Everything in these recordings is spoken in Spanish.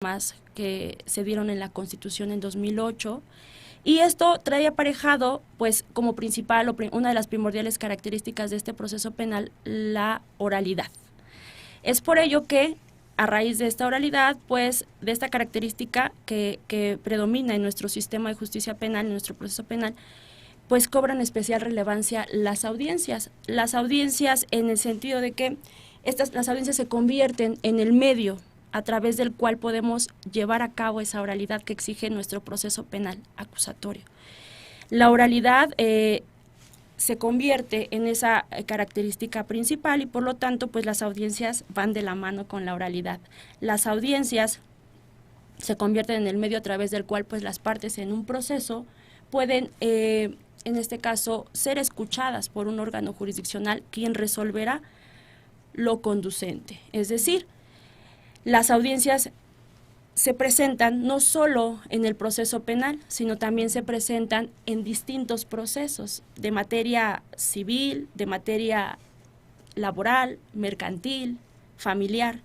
reformas que se dieron en la Constitución en 2008, y esto trae aparejado, pues, como principal una de las primordiales características de este proceso penal, la oralidad. Es por ello que, a raíz de esta oralidad, pues, de esta característica que predomina en nuestro sistema de justicia penal, en nuestro proceso penal, pues cobran especial relevancia las audiencias. Las audiencias en el sentido de que las audiencias se convierten en el medio a través del cual podemos llevar a cabo esa oralidad que exige nuestro proceso penal acusatorio. La oralidad se convierte en esa característica principal y por lo tanto pues las audiencias van de la mano con la oralidad. Las audiencias se convierten en el medio a través del cual pues las partes en un proceso pueden en este caso ser escuchadas por un órgano jurisdiccional quien resolverá lo conducente, es decir, las audiencias se presentan no solo en el proceso penal, sino también se presentan en distintos procesos de materia civil, de materia laboral, mercantil, familiar.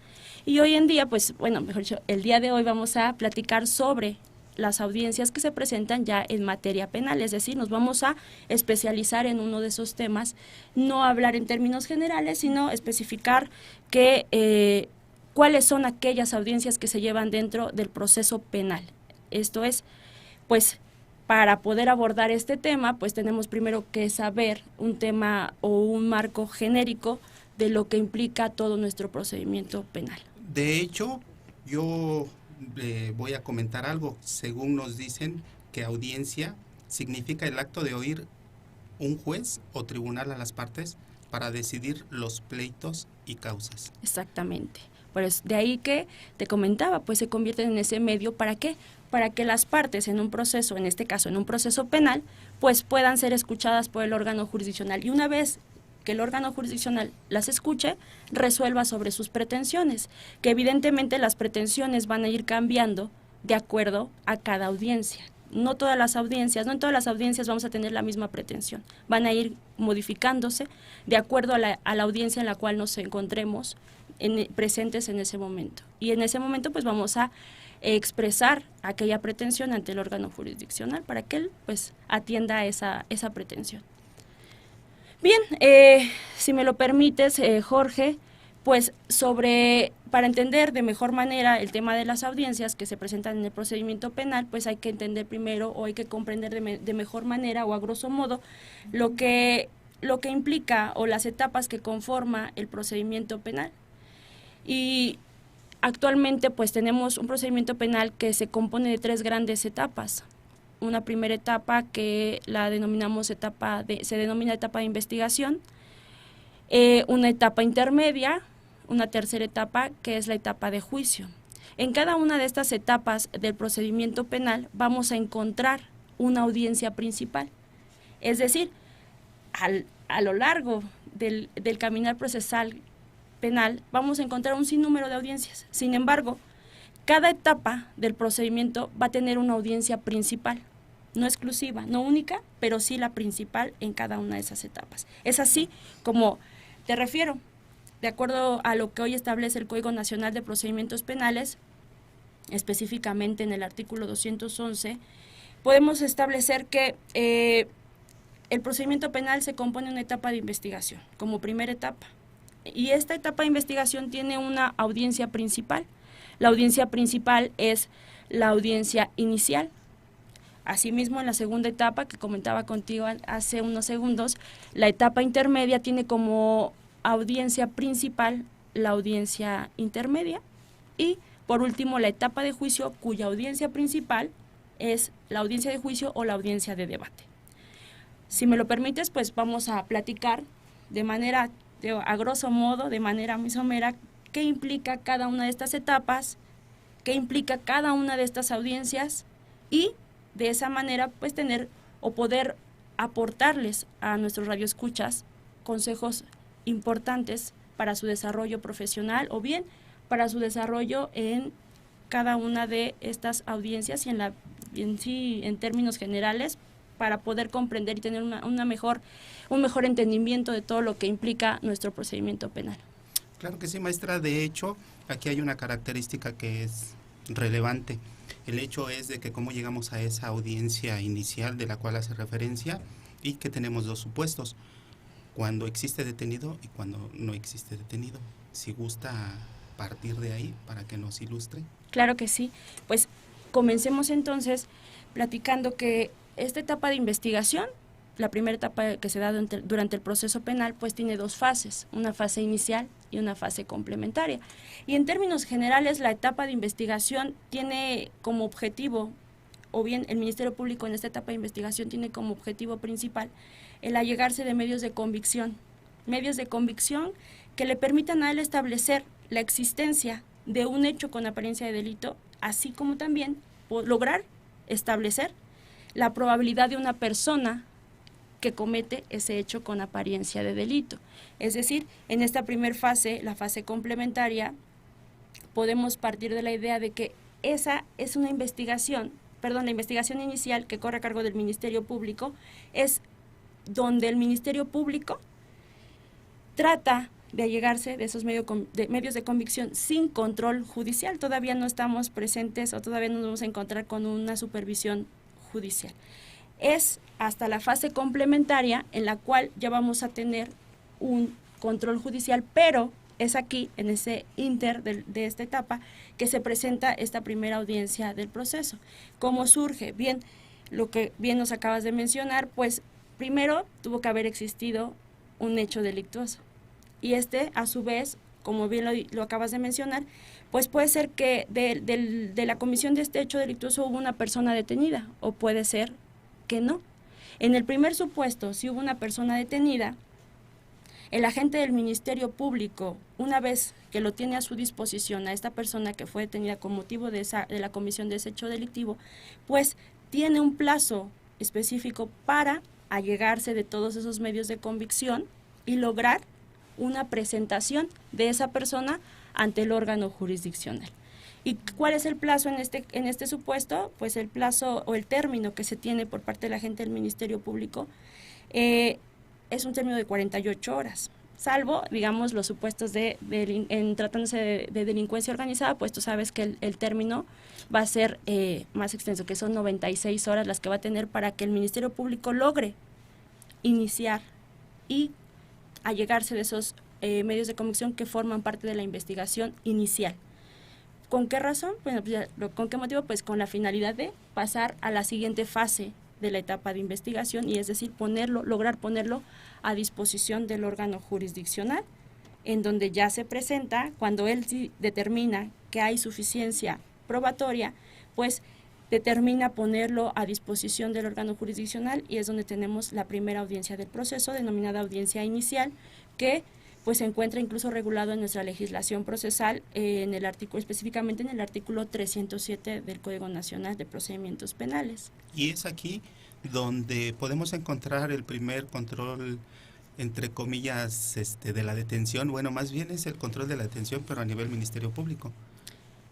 Y hoy en día, pues, bueno, mejor dicho, el día de hoy vamos a platicar sobre las audiencias que se presentan ya en materia penal, es decir, nos vamos a especializar en uno de esos temas, no hablar en términos generales, sino especificar que cuáles son aquellas audiencias que se llevan dentro del proceso penal. Esto es, pues, para poder abordar este tema, pues tenemos primero que saber un tema o un marco genérico de lo que implica todo nuestro procedimiento penal. De hecho, yo voy a comentar algo. Según nos dicen que audiencia significa el acto de oír un juez o tribunal a las partes para decidir los pleitos y causas. Exactamente. Pues de ahí que te comentaba, pues se convierten en ese medio, ¿para qué? Para que las partes en un proceso, en este caso en un proceso penal, pues puedan ser escuchadas por el órgano jurisdiccional. Y una vez que el órgano jurisdiccional las escuche, resuelva sobre sus pretensiones, que evidentemente las pretensiones van a ir cambiando de acuerdo a cada audiencia. No en todas las audiencias vamos a tener la misma pretensión, van a ir modificándose de acuerdo a la audiencia en la cual nos encontremos presentes en ese momento. Y en ese momento pues vamos a expresar aquella pretensión ante el órgano jurisdiccional para que él pues atienda esa pretensión. Bien, si me lo permites, Jorge, pues para entender de mejor manera el tema de las audiencias que se presentan en el procedimiento penal, pues hay que entender primero o hay que comprender de mejor manera o a grosso modo lo que implica o las etapas que conforma el procedimiento penal. Y actualmente pues tenemos un procedimiento penal que se compone de 3 grandes etapas. Una primera etapa que la denominamos se denomina etapa de investigación, una etapa intermedia, una tercera etapa que es la etapa de juicio. En cada una de estas etapas del procedimiento penal vamos a encontrar una audiencia principal, es decir, a lo largo del caminar procesal penal vamos a encontrar un sinnúmero de audiencias. Sin embargo, cada etapa del procedimiento va a tener una audiencia principal, no exclusiva, no única, pero sí la principal en cada una de esas etapas. Es así como te refiero, de acuerdo a lo que hoy establece el Código Nacional de Procedimientos Penales, específicamente en el artículo 211, podemos establecer que el procedimiento penal se compone de una etapa de investigación, como primera etapa. Y esta etapa de investigación tiene una audiencia principal. La audiencia principal es la audiencia inicial. Asimismo, en la segunda etapa, que comentaba contigo hace unos segundos, la etapa intermedia tiene como audiencia principal la audiencia intermedia. Y, por último, la etapa de juicio, cuya audiencia principal es la audiencia de juicio o la audiencia de debate. Si me lo permites, pues vamos a platicar de manera, a grosso modo, de manera muy somera, qué implica cada una de estas etapas, qué implica cada una de estas audiencias y de esa manera pues tener o poder aportarles a nuestros radioescuchas consejos importantes para su desarrollo profesional o bien para su desarrollo en cada una de estas audiencias y en términos generales para poder comprender y tener un mejor entendimiento de todo lo que implica nuestro procedimiento penal. Claro que sí, maestra. De hecho, aquí hay una característica que es relevante. El hecho es de que cómo llegamos a esa audiencia inicial de la cual hace referencia, y que tenemos dos supuestos, cuando existe detenido y cuando no existe detenido. Si gusta partir de ahí para que nos ilustre. Claro que sí. Pues comencemos entonces platicando que esta etapa de investigación, la primera etapa que se da durante el proceso penal, pues tiene dos fases, una fase inicial y una fase complementaria. Y en términos generales, la etapa de investigación tiene como objetivo, o bien el Ministerio Público en esta etapa de investigación tiene como objetivo principal el allegarse de medios de convicción que le permitan a él establecer la existencia de un hecho con apariencia de delito, así como también lograr establecer la probabilidad de una persona que comete ese hecho con apariencia de delito. Es decir, en esta primera fase, la fase complementaria, podemos partir de la idea de que esa es una investigación, la investigación inicial que corre a cargo del Ministerio Público, es donde el Ministerio Público trata de allegarse de esos medios de convicción sin control judicial. Todavía no estamos presentes o todavía no nos vamos a encontrar con una supervisión judicial. Es hasta la fase complementaria en la cual ya vamos a tener un control judicial, pero es aquí, en ese inter de esta etapa, que se presenta esta primera audiencia del proceso. ¿Cómo surge? Bien, lo que bien nos acabas de mencionar, pues primero tuvo que haber existido un hecho delictuoso. Y a su vez, como bien lo acabas de mencionar, pues puede ser que de la comisión de este hecho delictuoso hubo una persona detenida, o puede ser que no. En el primer supuesto, si hubo una persona detenida, el agente del Ministerio Público, una vez que lo tiene a su disposición a esta persona que fue detenida con motivo de la comisión de ese hecho delictivo, pues tiene un plazo específico para allegarse de todos esos medios de convicción y lograr una presentación de esa persona ante el órgano jurisdiccional. ¿Y cuál es el plazo en este supuesto? Pues el plazo o el término que se tiene por parte de la agente del Ministerio Público es un término de 48 horas, salvo, digamos, los supuestos tratándose de delincuencia organizada, pues tú sabes que el término va a ser más extenso, que son 96 horas las que va a tener para que el Ministerio Público logre iniciar y allegarse de esos medios de convicción que forman parte de la investigación inicial. ¿Con qué razón? Bueno, pues ¿con qué motivo? Pues con la finalidad de pasar a la siguiente fase de la etapa de investigación, y es decir, lograr ponerlo a disposición del órgano jurisdiccional, en donde ya se presenta, cuando él determina que hay suficiencia probatoria, pues determina ponerlo a disposición del órgano jurisdiccional, y es donde tenemos la primera audiencia del proceso, denominada audiencia inicial, que pues se encuentra incluso regulado en nuestra legislación procesal, específicamente en el artículo 307 del Código Nacional de Procedimientos Penales. Y es aquí donde podemos encontrar el primer control, entre comillas, de la detención. Bueno, más bien es el control de la detención, pero a nivel Ministerio Público.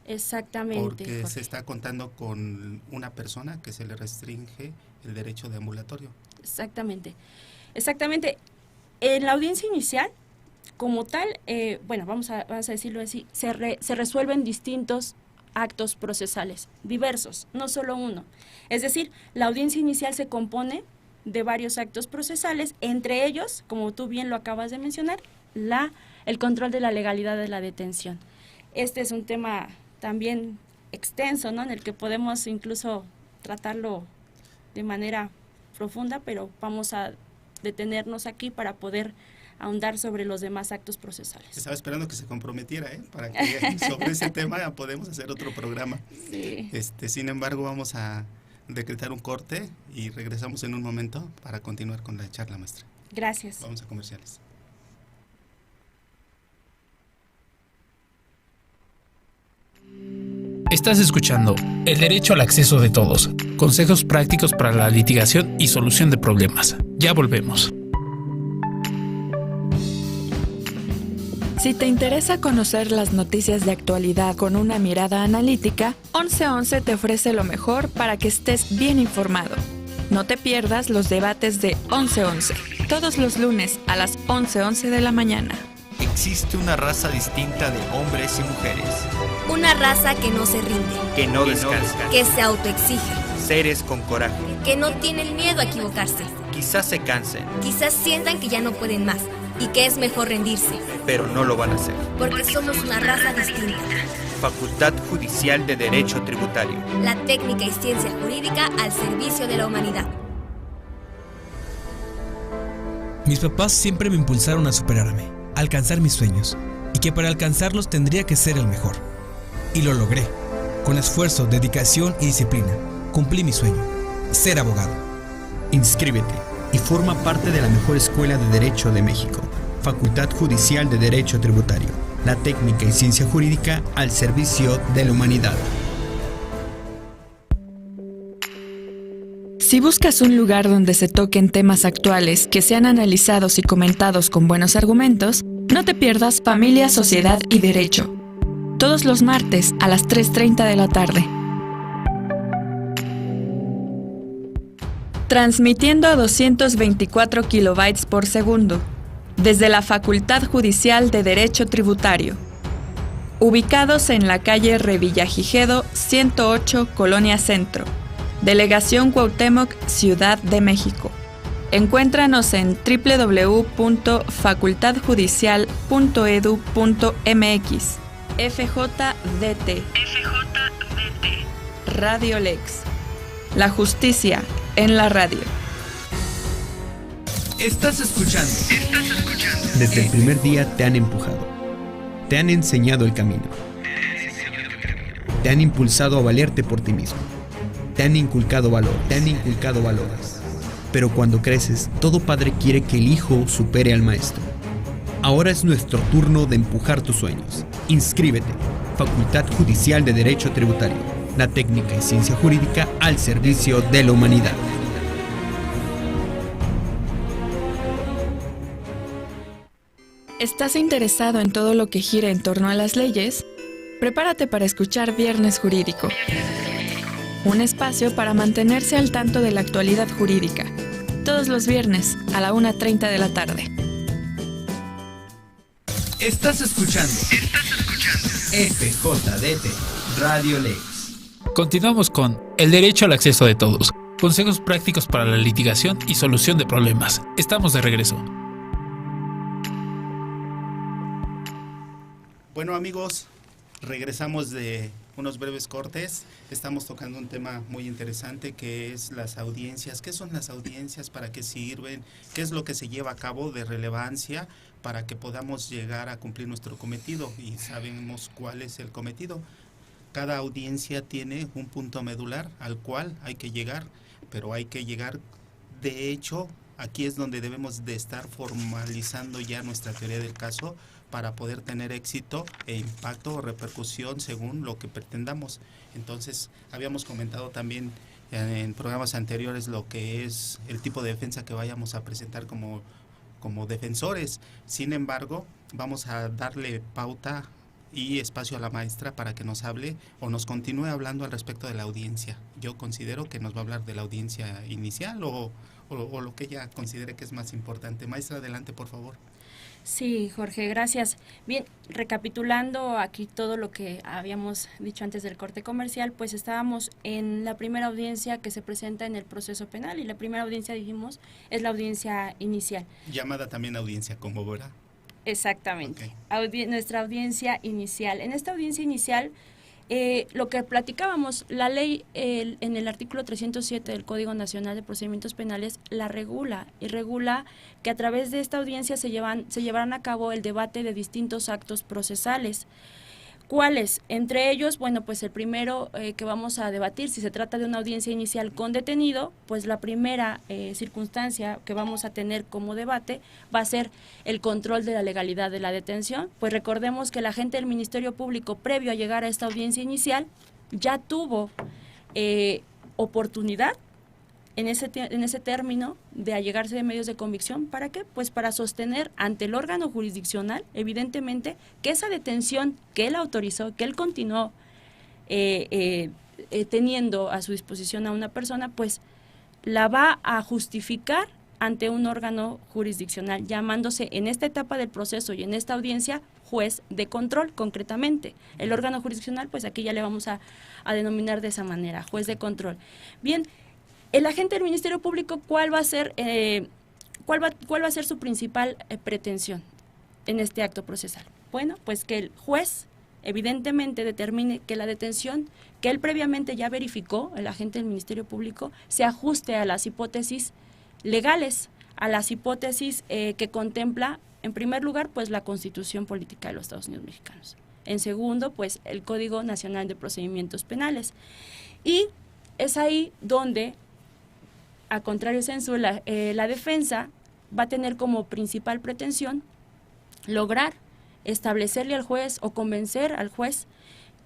Exactamente. Porque Jorge, se está contando con una persona que se le restringe el derecho de ambulatorio. Exactamente. En la audiencia inicial, como tal, vamos a decirlo así, se resuelven distintos actos procesales, diversos, no solo uno. Es decir, la audiencia inicial se compone de varios actos procesales, entre ellos, como tú bien lo acabas de mencionar, el control de la legalidad de la detención. Este es un tema también extenso, ¿no?, en el que podemos incluso tratarlo de manera profunda, pero vamos a detenernos aquí para poder ahondar sobre los demás actos procesales. Estaba esperando que se comprometiera, para que sobre ese tema podemos hacer otro programa. Sí. Sin embargo, vamos a decretar un corte y regresamos en un momento para continuar con la charla, maestra. Gracias. Vamos a comerciales. Estás escuchando El Derecho al Acceso de Todos, consejos prácticos para la litigación y solución de problemas. Ya volvemos. Si te interesa conocer las noticias de actualidad con una mirada analítica, 1111 te ofrece lo mejor para que estés bien informado. No te pierdas los debates de 1111, todos los lunes a las 11:11 de la mañana. Existe una raza distinta de hombres y mujeres. Una raza que no se rinde, que no descansa, que se autoexige, seres con coraje, que no tienen miedo a equivocarse. Quizás se cansen, Quizás sientan que ya no pueden más y que es mejor rendirse, pero no lo van a hacer. porque somos una raza distinta. Facultad Judicial de Derecho Tributario. La técnica y ciencia jurídica al servicio de la humanidad. Mis papás siempre me impulsaron a superarme, a alcanzar mis sueños, y que para alcanzarlos tendría que ser el mejor. Y lo logré. Con esfuerzo, dedicación y disciplina, cumplí mi sueño, ser abogado. Inscríbete y forma parte de la mejor escuela de Derecho de México. Facultad Judicial de Derecho Tributario. La técnica y ciencia jurídica al servicio de la humanidad. Si buscas un lugar donde se toquen temas actuales que sean analizados y comentados con buenos argumentos, no te pierdas Familia, Sociedad y Derecho. Todos los martes a las 3:30 de la tarde. Transmitiendo a 224 kilobytes por segundo, desde la Facultad Judicial de Derecho Tributario. Ubicados en la calle Revillagigedo 108, Colonia Centro, Delegación Cuauhtémoc, Ciudad de México. Encuéntranos en www.facultadjudicial.edu.mx. FJDT. Radio Lex. La justicia en la radio. Estás escuchando. Desde el primer día te han empujado. Te han enseñado el camino. Te han impulsado a valerte por ti mismo. Te han inculcado valores. Pero cuando creces, todo padre quiere que el hijo supere al maestro. Ahora es nuestro turno de empujar tus sueños. Inscríbete. Facultad Judicial de Derecho Tributario. La técnica y ciencia jurídica al servicio de la humanidad. ¿Estás interesado en todo lo que gira en torno a las leyes? Prepárate para escuchar Viernes Jurídico. Un espacio para mantenerse al tanto de la actualidad jurídica. Todos los viernes a la 1:30 de la tarde. Estás escuchando. FJDT Radio Lex. Continuamos con el derecho al acceso de todos. Consejos prácticos para la litigación y solución de problemas. Estamos de regreso. Bueno, amigos, regresamos de unos breves cortes. Estamos tocando un tema muy interesante que es las audiencias. ¿Qué son las audiencias? ¿Para qué sirven? ¿Qué es lo que se lleva a cabo de relevancia para que podamos llegar a cumplir nuestro cometido? Y sabemos cuál es el cometido. Cada audiencia tiene un punto medular al cual hay que llegar, pero hay que llegar, de hecho, aquí es donde debemos de estar formalizando ya nuestra teoría del caso para poder tener éxito e impacto o repercusión según lo que pretendamos. Entonces, habíamos comentado también en programas anteriores lo que es el tipo de defensa que vayamos a presentar como defensores. Sin embargo, vamos a darle pauta y espacio a la maestra para que nos hable o nos continúe hablando al respecto de la audiencia. Yo considero que nos va a hablar de la audiencia inicial o lo que ella considere que es más importante. Maestra, adelante, por favor. Sí, Jorge, gracias. Bien, recapitulando aquí todo lo que habíamos dicho antes del corte comercial, pues estábamos en la primera audiencia que se presenta en el proceso penal, y la primera audiencia, dijimos, es la audiencia inicial. Llamada también audiencia combo, ¿verdad? Exactamente, Okay. Nuestra audiencia inicial. En esta audiencia inicial, lo que platicábamos, la ley en el artículo 307 del Código Nacional de Procedimientos Penales la regula, y regula que a través de esta audiencia se llevarán a cabo el debate de distintos actos procesales. ¿Cuáles? Entre ellos, bueno, pues el primero que vamos a debatir, si se trata de una audiencia inicial con detenido, pues la primera circunstancia que vamos a tener como debate va a ser el control de la legalidad de la detención. Pues recordemos que el agente del Ministerio Público, previo a llegar a esta audiencia inicial, ya tuvo oportunidad en ese término de allegarse de medios de convicción. ¿Para qué? Pues para sostener ante el órgano jurisdiccional, evidentemente, que esa detención que él autorizó, que él continuó teniendo a su disposición a una persona, pues la va a justificar ante un órgano jurisdiccional, llamándose en esta etapa del proceso y en esta audiencia juez de control concretamente. El órgano jurisdiccional, pues aquí ya le vamos a denominar de esa manera, juez de control. Bien, el agente del Ministerio Público, ¿cuál va a ser su principal pretensión en este acto procesal? Bueno, pues que el juez evidentemente determine que la detención que él previamente ya verificó, el agente del Ministerio Público, se ajuste a las hipótesis legales, a las hipótesis que contempla, en primer lugar, pues la Constitución Política de los Estados Unidos Mexicanos. En segundo, pues el Código Nacional de Procedimientos Penales. Y es ahí donde, a contrario censo, la defensa va a tener como principal pretensión lograr establecerle al juez o convencer al juez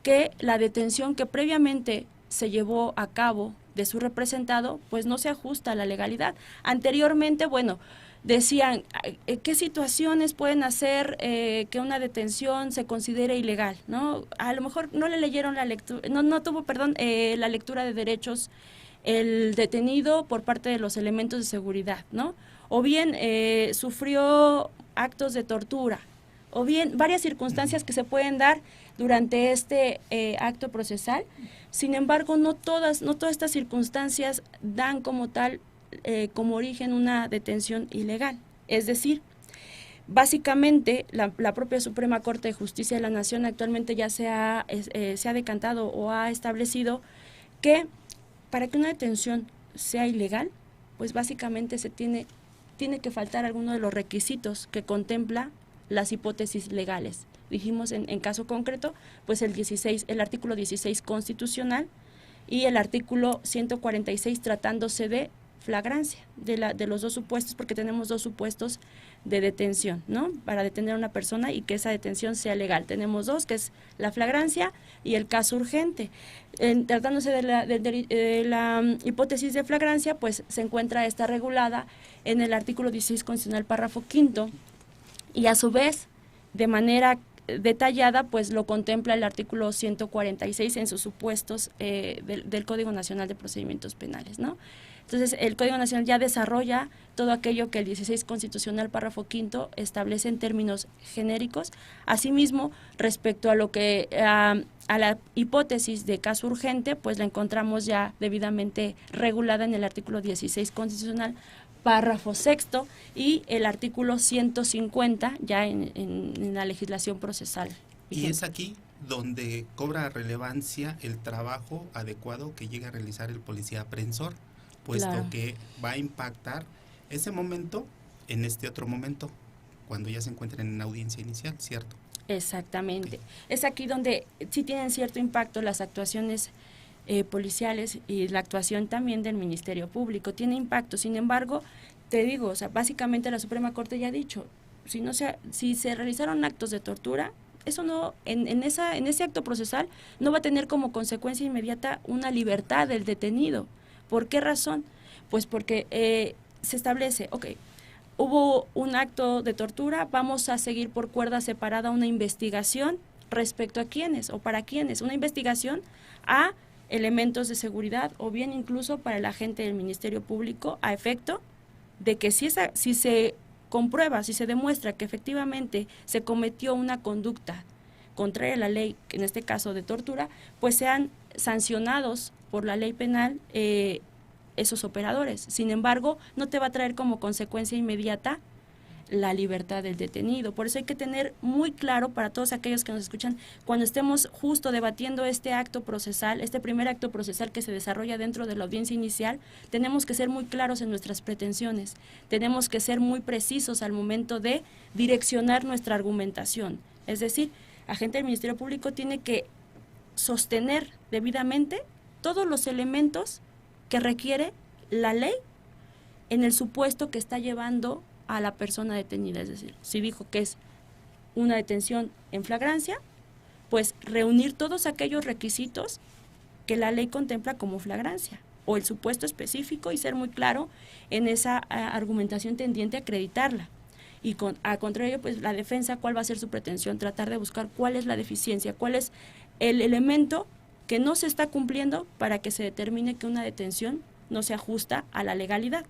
que la detención que previamente se llevó a cabo de su representado, pues no se ajusta a la legalidad. Anteriormente, bueno, decían qué situaciones pueden hacer que una detención se considere ilegal, ¿no? A lo mejor no le leyeron la lectura, no tuvo, la lectura de derechos el detenido por parte de los elementos de seguridad, ¿no? O bien sufrió actos de tortura, o bien varias circunstancias que se pueden dar durante este acto procesal. Sin embargo, no todas estas circunstancias dan como tal, como origen una detención ilegal. Es decir, básicamente la propia Suprema Corte de Justicia de la Nación actualmente ya se ha decantado o ha establecido que para que una detención sea ilegal, pues básicamente tiene que faltar alguno de los requisitos que contempla las hipótesis legales. Dijimos en caso concreto, pues el artículo 16 constitucional y el artículo 146 tratándose de flagrancia, de los dos supuestos, porque tenemos dos supuestos de detención, ¿no? Para detener a una persona y que esa detención sea legal. Tenemos dos, que es la flagrancia y el caso urgente. Tratándose de la hipótesis de flagrancia, pues se encuentra esta regulada en el artículo 16 constitucional, párrafo 5º, y a su vez, de manera detallada, pues lo contempla el artículo 146 en sus supuestos del Código Nacional de Procedimientos Penales, ¿no? Entonces, el Código Nacional ya desarrolla todo aquello que el 16 constitucional, párrafo 5º, establece en términos genéricos. Asimismo, respecto a lo que a la hipótesis de caso urgente, pues la encontramos ya debidamente regulada en el artículo 16 constitucional, párrafo 6º, y el artículo 150 ya en la legislación procesal. Y es aquí donde cobra relevancia el trabajo adecuado que llega a realizar el policía aprensor, puesto Claro. que va a impactar ese momento en este otro momento, cuando ya se encuentren en audiencia inicial, ¿cierto? Exactamente. Es aquí donde sí tienen cierto impacto las actuaciones policiales y la actuación también del Ministerio Público. Tiene impacto, sin embargo, te digo, o sea, básicamente la Suprema Corte ya ha dicho, si se realizaron actos de tortura, eso no, en ese acto procesal no va a tener como consecuencia inmediata una libertad del detenido. ¿Por qué razón? Pues porque se establece, hubo un acto de tortura, vamos a seguir por cuerda separada una investigación respecto a quiénes o para quiénes, una investigación a elementos de seguridad o bien incluso para el agente del Ministerio Público, a efecto de que si se comprueba, si se demuestra que efectivamente se cometió una conducta contraria a la ley, en este caso de tortura, pues sean sancionados por la ley penal esos operadores. Sin embargo, no te va a traer como consecuencia inmediata la libertad del detenido. Por eso hay que tener muy claro para todos aquellos que nos escuchan, cuando estemos justo debatiendo este acto procesal, este primer acto procesal que se desarrolla dentro de la audiencia inicial, tenemos que ser muy claros en nuestras pretensiones, tenemos que ser muy precisos al momento de direccionar nuestra argumentación. Es decir, agente del Ministerio Público tiene que sostener debidamente todos los elementos que requiere la ley en el supuesto que está llevando a la persona detenida. Es decir, si dijo que es una detención en flagrancia, pues reunir todos aquellos requisitos que la ley contempla como flagrancia o el supuesto específico y ser muy claro en esa argumentación tendiente a acreditarla. Y a contrario, pues la defensa, ¿cuál va a ser su pretensión? Tratar de buscar cuál es la deficiencia, cuál es el elemento que no se está cumpliendo para que se determine que una detención no se ajusta a la legalidad.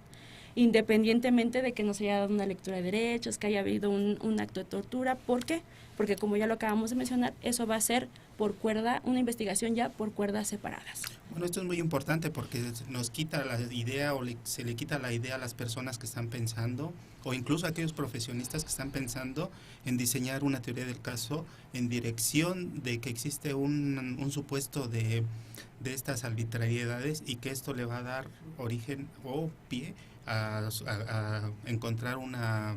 independientemente de que no se haya dado una lectura de derechos, que haya habido un acto de tortura. ¿Por qué? Porque como ya lo acabamos de mencionar, eso va a ser por cuerda, una investigación ya por cuerdas separadas. Bueno, esto es muy importante porque nos quita la idea se le quita la idea a las personas que están pensando, o incluso a aquellos profesionistas que están pensando en diseñar una teoría del caso en dirección de que existe un supuesto de estas arbitrariedades, y que esto le va a dar origen o pie a encontrar una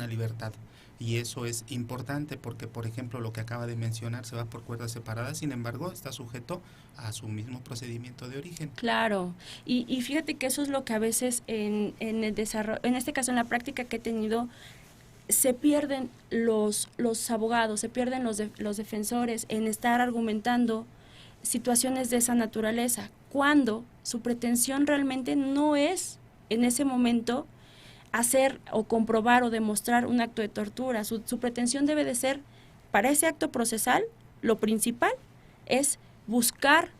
libertad. Y eso es importante porque, por ejemplo, lo que acaba de mencionar se va por cuerdas separadas, sin embargo, está sujeto a su mismo procedimiento de origen. Claro, y fíjate que eso es lo que a veces en el desarrollo, en este caso en la práctica que he tenido, se pierden los abogados, se pierden los defensores en estar argumentando situaciones de esa naturaleza, cuando su pretensión realmente no es en ese momento hacer o comprobar o demostrar un acto de tortura. Su pretensión debe de ser, para ese acto procesal, lo principal es buscar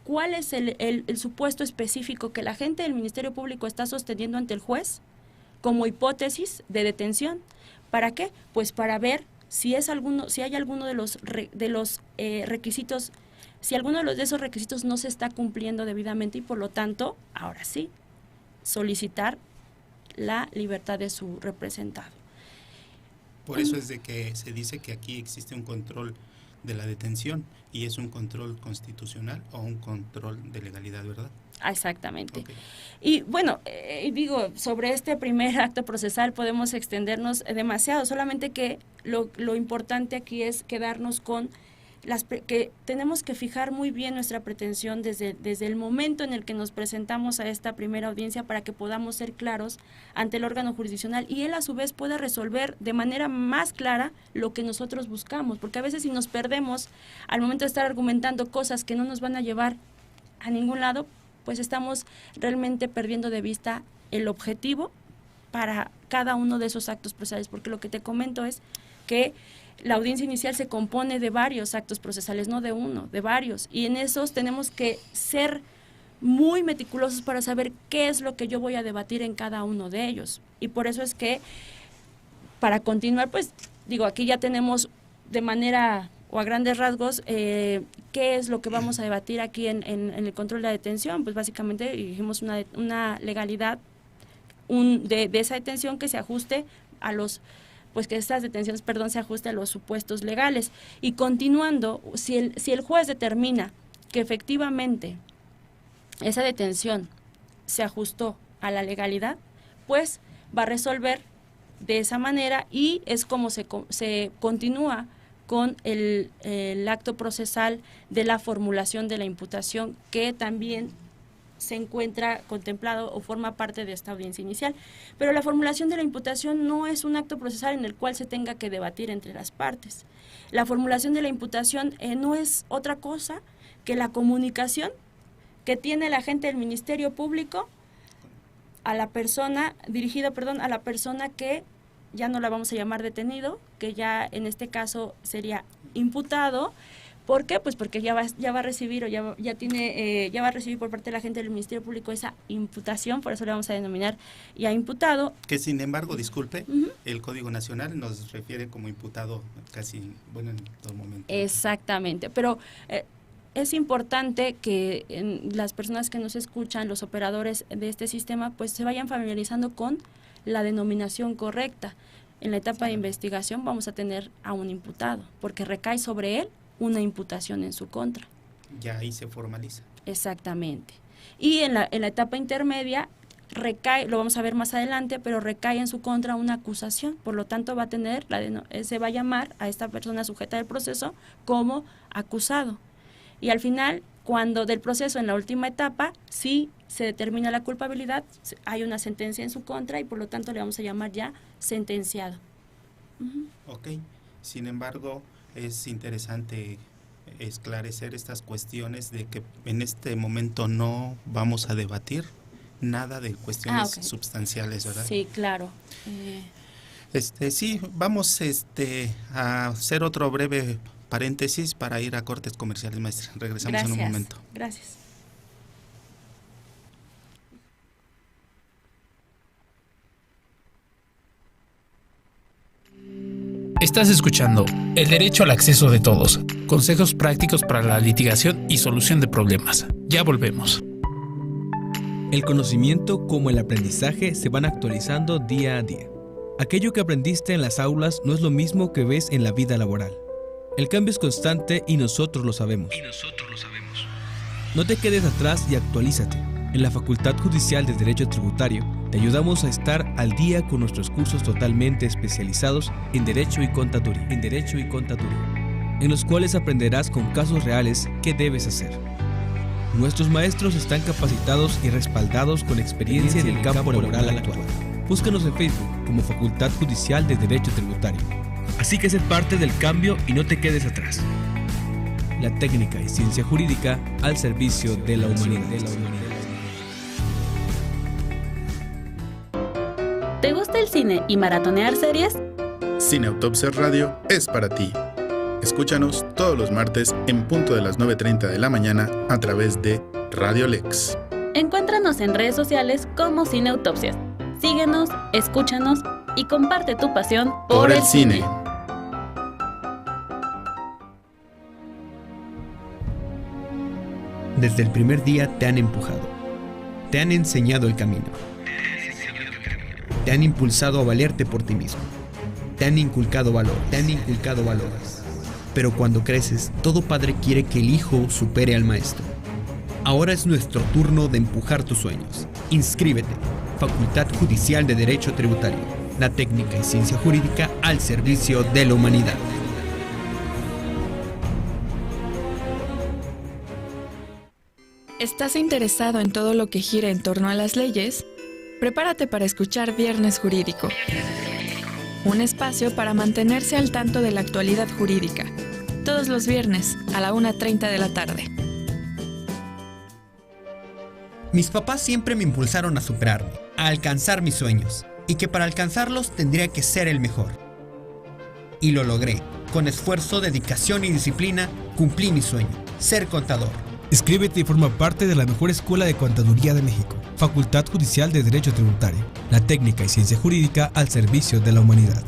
cuál es el supuesto específico que la gente del Ministerio Público está sosteniendo ante el juez como hipótesis de detención. ¿Para qué? Pues para ver si hay alguno de los requisitos, si alguno de esos requisitos no se está cumpliendo debidamente, y por lo tanto, ahora sí, solicitar la libertad de su representado. Por eso es de que se dice que aquí existe un control de la detención, y es un control constitucional o un control de legalidad, ¿verdad? Exactamente. Okay. Y bueno, digo, sobre este primer acto procesal podemos extendernos demasiado, solamente que lo importante aquí es quedarnos con que tenemos que fijar muy bien nuestra pretensión desde el momento en el que nos presentamos a esta primera audiencia, para que podamos ser claros ante el órgano jurisdiccional y él a su vez pueda resolver de manera más clara lo que nosotros buscamos, porque a veces si nos perdemos al momento de estar argumentando cosas que no nos van a llevar a ningún lado, pues estamos realmente perdiendo de vista el objetivo para cada uno de esos actos procesales, porque lo que te comento es que la audiencia inicial se compone de varios actos procesales, no de uno, de varios, y en esos tenemos que ser muy meticulosos para saber qué es lo que yo voy a debatir en cada uno de ellos. Y por eso es que, para continuar, pues digo, aquí ya tenemos de manera o a grandes rasgos qué es lo que vamos a debatir aquí en el control de la detención. Pues básicamente dijimos una legalidad de esa detención que se ajuste a los, pues que estas detenciones, se ajuste a los supuestos legales. Y continuando, si el juez determina que efectivamente esa detención se ajustó a la legalidad, pues va a resolver de esa manera, y es como se continúa con el acto procesal de la formulación de la imputación, que también se encuentra contemplado o forma parte de esta audiencia inicial. Pero la formulación de la imputación no es un acto procesal en el cual se tenga que debatir entre las partes. La formulación de la imputación no es otra cosa que la comunicación que tiene el agente del Ministerio Público a la persona, a la persona que ya no la vamos a llamar detenido, que ya en este caso sería imputado. ¿Por qué? Pues porque ya va a recibir o ya va a recibir por parte de la gente del Ministerio Público esa imputación, por eso le vamos a denominar ya imputado. Que sin embargo, disculpe, el Código Nacional nos refiere como imputado casi, en todo momento. Exactamente, pero es importante que las personas que nos escuchan, los operadores de este sistema, pues se vayan familiarizando con la denominación correcta. En la etapa de investigación vamos a tener a un imputado, porque recae sobre él una imputación en su contra. Ya ahí se formaliza. Exactamente. Y en la etapa intermedia recae, lo vamos a ver más adelante, pero recae en su contra una acusación, por lo tanto va a tener, se va a llamar a esta persona sujeta del proceso como acusado. Y al final, cuando del proceso, en la última etapa, sí se determina la culpabilidad, hay una sentencia en su contra y por lo tanto le vamos a llamar ya sentenciado. Ok, sin embargo, es interesante esclarecer estas cuestiones de que en este momento no vamos a debatir nada de cuestiones sustanciales, ¿verdad? Sí, claro. Sí, vamos a hacer otro breve paréntesis para ir a cortes comerciales, maestra. Regresamos en un momento. Gracias. Estás escuchando El Derecho al Acceso de Todos. Consejos prácticos para la litigación y solución de problemas. Ya volvemos. El conocimiento como el aprendizaje se van actualizando día a día. Aquello que aprendiste en las aulas no es lo mismo que ves en la vida laboral. El cambio es constante y nosotros lo sabemos. No te quedes atrás y actualízate. En la Facultad Judicial de Derecho Tributario te ayudamos a estar al día con nuestros cursos totalmente especializados en Derecho y Contaduría, en los cuales aprenderás con casos reales qué debes hacer. Nuestros maestros están capacitados y respaldados con experiencia en el campo laboral actual. Búscanos en Facebook como Facultad Judicial de Derecho Tributario. Así que sé parte del cambio y no te quedes atrás. La técnica y ciencia jurídica al servicio de la humanidad. ¿Te gusta el cine y maratonear series? Cineautopsias Radio es para ti. Escúchanos todos los martes en punto de las 9:30 de la mañana a través de Radio Lex. Encuéntranos en redes sociales como Cineautopsias. Síguenos, escúchanos y comparte tu pasión por el cine. Desde el primer día te han empujado, te han enseñado el camino, te han impulsado a valerte por ti mismo, te han inculcado valores. Pero cuando creces, todo padre quiere que el hijo supere al maestro. Ahora es nuestro turno de empujar tus sueños. Inscríbete. Facultad Judicial de Derecho Tributario. La técnica y ciencia jurídica al servicio de la humanidad. ¿Estás interesado en todo lo que gira en torno a las leyes? Prepárate para escuchar Viernes Jurídico. Un espacio para mantenerse al tanto de la actualidad jurídica. Todos los viernes a la 1:30 de la tarde. Mis papás siempre me impulsaron a superarme, a alcanzar mis sueños, y que para alcanzarlos tendría que ser el mejor. Y lo logré. Con esfuerzo, dedicación y disciplina, cumplí mi sueño, ser contador. Inscríbete y forma parte de la mejor escuela de contaduría de México. Facultad Judicial de Derecho Tributario. La técnica y ciencia jurídica al servicio de la humanidad.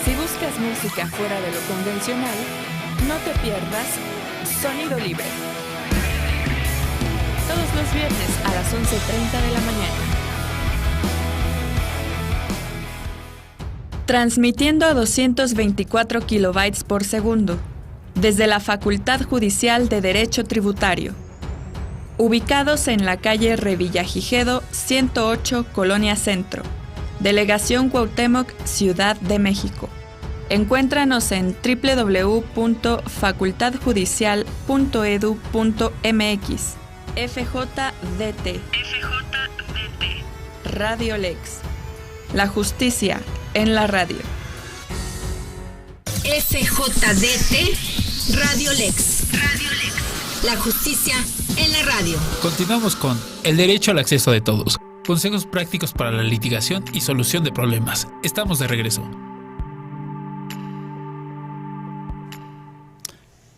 Si buscas música fuera de lo convencional, no te pierdas Sonido Libre. Todos los viernes a las 11:30 de la mañana. Transmitiendo a 224 kilobytes por segundo. Desde la Facultad Judicial de Derecho Tributario. Ubicados en la calle Revillagigedo 108, Colonia Centro. Delegación Cuauhtémoc, Ciudad de México. Encuéntranos en www.facultadjudicial.edu.mx. FJDT. Radio Lex. La justicia en la radio. FJDT Radio Lex. La justicia en la radio. Continuamos con El Derecho al Acceso de Todos. Consejos prácticos para la litigación y solución de problemas. Estamos de regreso.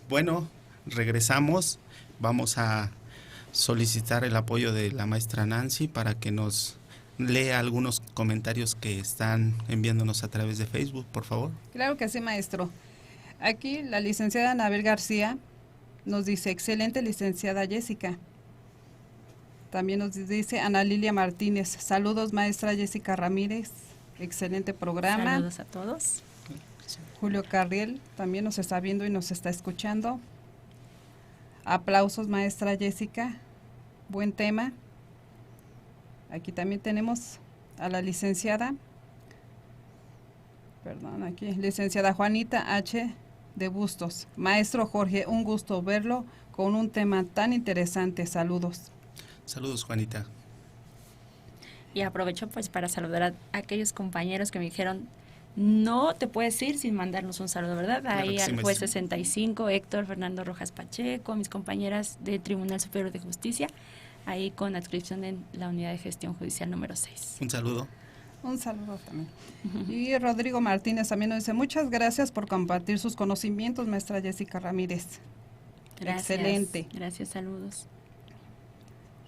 Bueno, regresamos. Vamos a solicitar el apoyo de la maestra Nancy para que nos lea algunos comentarios que están enviándonos a través de Facebook, por favor. Claro que sí, maestro. Aquí la licenciada Anabel García nos dice, excelente licenciada Jessica. También nos dice Ana Lilia Martínez, saludos maestra Jessica Ramírez, excelente programa. Saludos a todos. Julio Carriel también nos está viendo y nos está escuchando. Aplausos maestra Jessica, buen tema. Aquí también tenemos a la licenciada, licenciada Juanita H. de Bustos. Maestro Jorge, un gusto verlo con un tema tan interesante. Saludos. Saludos, Juanita. Y aprovecho pues para saludar a aquellos compañeros que me dijeron, no te puedes ir sin mandarnos un saludo, ¿verdad? Claro, Ahí sí, al juez 65, Héctor Fernando Rojas Pacheco, mis compañeras del Tribunal Superior de Justicia, ahí con adscripción en la Unidad de Gestión Judicial número 6. Un saludo. Un saludo también. Y Rodrigo Martínez también nos dice, muchas gracias por compartir sus conocimientos, maestra Jessica Ramírez. Gracias. Excelente. Gracias, saludos.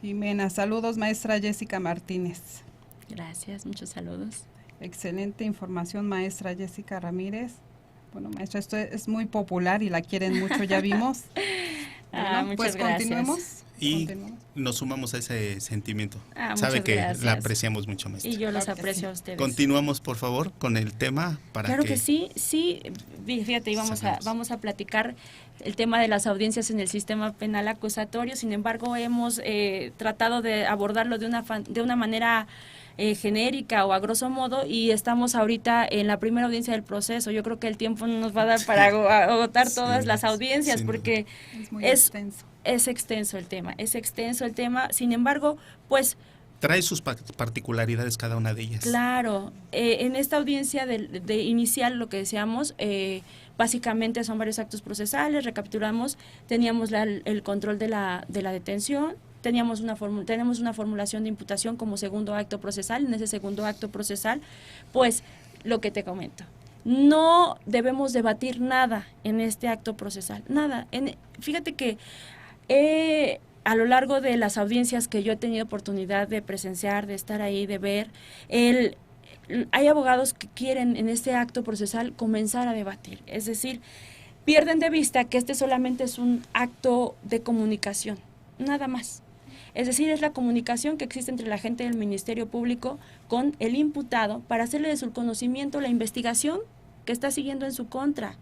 Jimena, saludos, maestra Jessica Martínez. Gracias, muchos saludos. Excelente información, maestra Jessica Ramírez. Bueno, maestra, esto es muy popular y la quieren mucho, ya vimos. Bueno, muchas pues gracias. continuemos. Y nos sumamos a ese sentimiento. Sabe muchas que gracias. la apreciamos mucho, maestra. Y yo los aprecio a ustedes. Continuamos, por favor, con el tema para Claro que sí. Fíjate, y vamos a platicar el tema de las audiencias en el sistema penal acusatorio. Sin embargo, hemos tratado de abordarlo de una manera genérica o a grosso modo, y estamos ahorita en la primera audiencia del proceso. Yo creo que el tiempo no nos va a dar para agotar todas las audiencias, porque es muy extenso. Es extenso el tema, sin embargo, pues trae sus particularidades cada una de ellas. Claro, en esta audiencia de inicial, lo que decíamos, básicamente son varios actos procesales. Recapitulamos, teníamos el control de la detención, tenemos una formulación de imputación como segundo acto procesal. En ese segundo acto procesal, pues lo que te comento, no debemos debatir nada en este acto procesal, nada. Fíjate que a lo largo de las audiencias que yo he tenido oportunidad de presenciar, de estar ahí, de ver, hay abogados que quieren en este acto procesal comenzar a debatir, es decir, pierden de vista que este solamente es un acto de comunicación, nada más. Es decir, es la comunicación que existe entre la agente del Ministerio Público con el imputado para hacerle de su conocimiento la investigación que está siguiendo en su contra.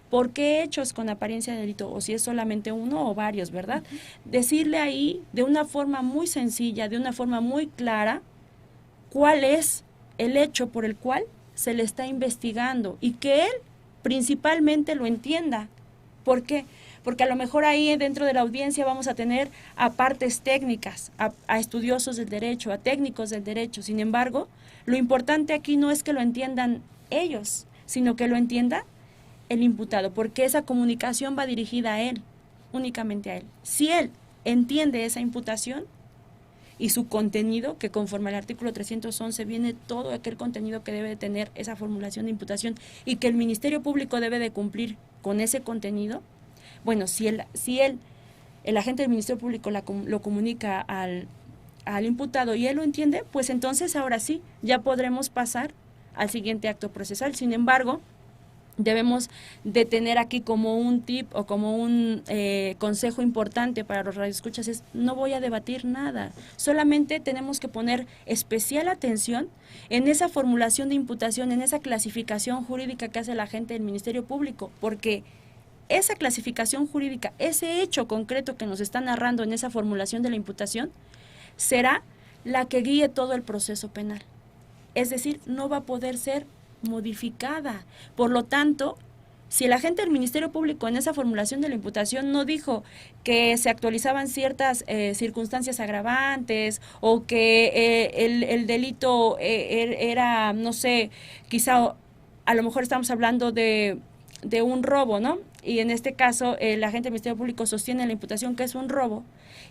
¿Por qué hechos con apariencia de delito? O si es solamente uno o varios, ¿verdad? Decirle ahí de una forma muy sencilla, de una forma muy clara, cuál es el hecho por el cual se le está investigando y que él principalmente lo entienda. ¿Por qué? Porque a lo mejor ahí dentro de la audiencia vamos a tener a partes técnicas, a estudiosos del derecho, a técnicos del derecho. Sin embargo, lo importante aquí no es que lo entiendan ellos, sino que lo entienda el imputado, porque esa comunicación va dirigida a él, únicamente a él. Si él entiende esa imputación y su contenido, que conforme al artículo 311 viene todo aquel contenido que debe de tener esa formulación de imputación y que el Ministerio Público debe de cumplir con ese contenido, bueno, si el agente del Ministerio Público lo comunica al imputado y él lo entiende, pues entonces ahora sí, ya podremos pasar al siguiente acto procesal. Sin embargo, debemos de tener aquí como un tip o como un consejo importante para los radioescuchas es: no voy a debatir nada, solamente tenemos que poner especial atención en esa formulación de imputación, en esa clasificación jurídica que hace la agente del Ministerio Público, porque esa clasificación jurídica, ese hecho concreto que nos está narrando en esa formulación de la imputación, será la que guíe todo el proceso penal. Es decir, no va a poder ser modificada. Por lo tanto, si el agente del Ministerio Público en esa formulación de la imputación no dijo que se actualizaban ciertas circunstancias agravantes o que el delito era, no sé, quizá a lo mejor estamos hablando de un robo, ¿no? Y en este caso el agente del Ministerio Público sostiene la imputación que es un robo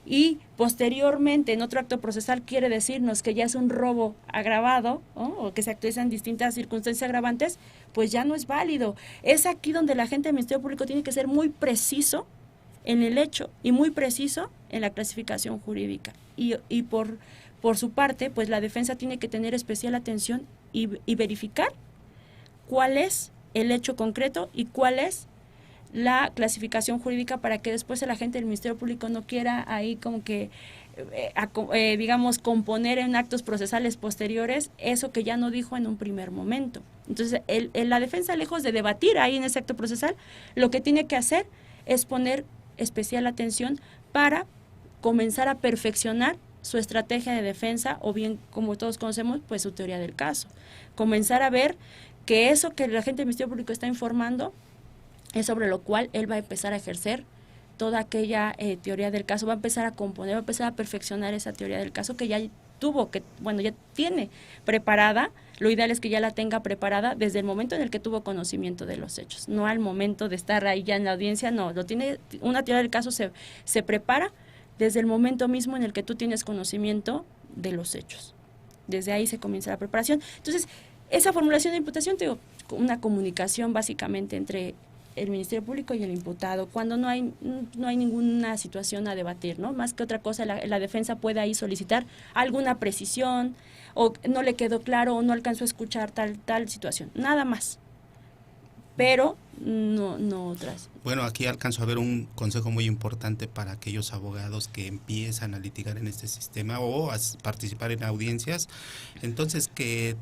y posteriormente en otro acto procesal quiere decirnos que ya es un robo agravado, ¿no? O que se actualizan distintas circunstancias agravantes, pues ya no es válido. Es aquí donde el agente del Ministerio Público tiene que ser muy preciso en el hecho y muy preciso en la clasificación jurídica. Y por su parte, pues la defensa tiene que tener especial atención y verificar cuál es el hecho concreto y cuál es la clasificación jurídica para que después el agente del Ministerio Público no quiera ahí como que, digamos, componer en actos procesales posteriores eso que ya no dijo en un primer momento. Entonces, la defensa, lejos de debatir ahí en ese acto procesal, lo que tiene que hacer es poner especial atención para comenzar a perfeccionar su estrategia de defensa o bien, como todos conocemos, pues su teoría del caso. Comenzar a ver que eso que el agente del Ministerio Público está informando es sobre lo cual él va a empezar a ejercer toda aquella teoría del caso, va a empezar a componer, va a empezar a perfeccionar esa teoría del caso que ya ya tiene preparada. Lo ideal es que ya la tenga preparada desde el momento en el que tuvo conocimiento de los hechos, no al momento de estar ahí ya en la audiencia, no, una teoría del caso se prepara desde el momento mismo en el que tú tienes conocimiento de los hechos. Desde ahí se comienza la preparación. Entonces, esa formulación de imputación, una comunicación básicamente entre el Ministerio Público y el imputado, cuando no hay ninguna situación a debatir, ¿no? Más que otra cosa, la defensa puede ahí solicitar alguna precisión, o no le quedó claro, o no alcanzó a escuchar tal situación, nada más. Pero no otras. Bueno, aquí alcanzo a ver un consejo muy importante para aquellos abogados que empiezan a litigar en este sistema o a participar en audiencias. Entonces, que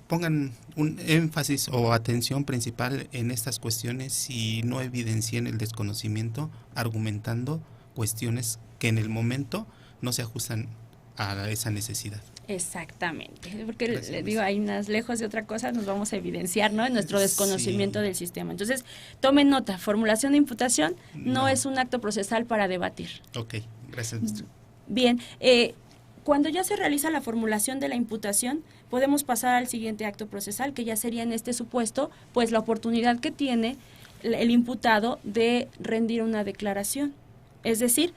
pongan un énfasis o atención principal en estas cuestiones y no evidencien el desconocimiento argumentando cuestiones que en el momento no se ajustan a esa necesidad. Exactamente, porque le digo, ahí más lejos de otra cosa nos vamos a evidenciar, ¿no? En nuestro desconocimiento del sistema. Entonces, tomen nota, formulación de imputación no es un acto procesal para debatir. Ok, gracias, maestra. Bien, cuando ya se realiza la formulación de la imputación, podemos pasar al siguiente acto procesal, que ya sería en este supuesto, pues la oportunidad que tiene el imputado de rendir una declaración. Es decir,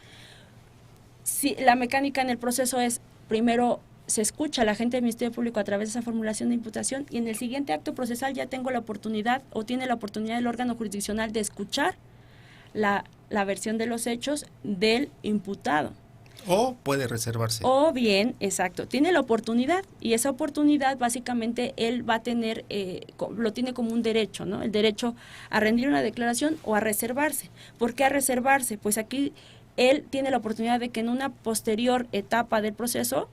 si la mecánica en el proceso es, primero se escucha a la agente del Ministerio Público a través de esa formulación de imputación y en el siguiente acto procesal ya tengo la oportunidad o tiene la oportunidad el órgano jurisdiccional de escuchar la versión de los hechos del imputado. O puede reservarse. O bien, exacto, tiene la oportunidad y esa oportunidad básicamente él va a tener, lo tiene como un derecho, ¿no? El derecho a rendir una declaración o a reservarse. ¿Por qué a reservarse? Pues aquí él tiene la oportunidad de que en una posterior etapa del proceso